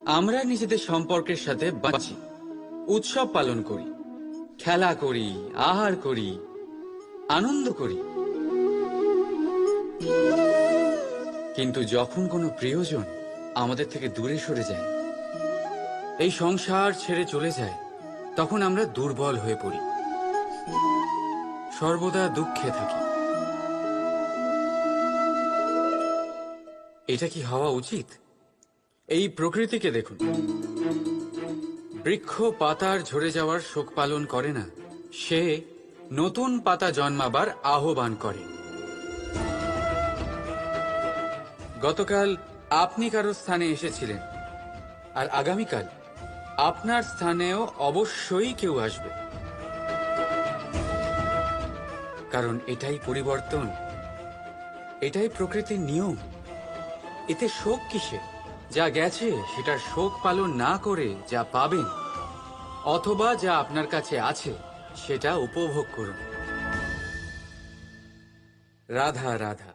আমরা নিজেদের সম্পর্কের সাথে বাঁচি, উৎসব পালন করি, খেলা করি, আহার করি, আনন্দ করি। কিন্তু যখন কোনো প্রিয়জন আমাদের থেকে দূরে সরে যায়, এই সংসার ছেড়ে চলে যায়, তখন আমরা দুর্বল হয়ে পড়ি, সর্বদা দুঃখে থাকি। এটা কি হওয়া উচিত? এই প্রকৃতিকে দেখুন, বৃক্ষ পাতার ঝরে যাওয়ার শোক পালন করে না, সে নতুন পাতা জন্মাবার আহ্বান করে। গতকাল আপনি কারো স্থানে এসেছিলেন, আর আগামীকাল আপনার স্থানেও অবশ্যই কেউ আসবে, কারণ এটাই পরিবর্তন, এটাই প্রকৃতির নিয়ম। এতে শোক কিসে? যা গেছে সেটার শোক পালন না করে যা পাবেন, অথবা যা আপনার কাছে আছে, সেটা উপভোগ করুন। রাধা রাধা।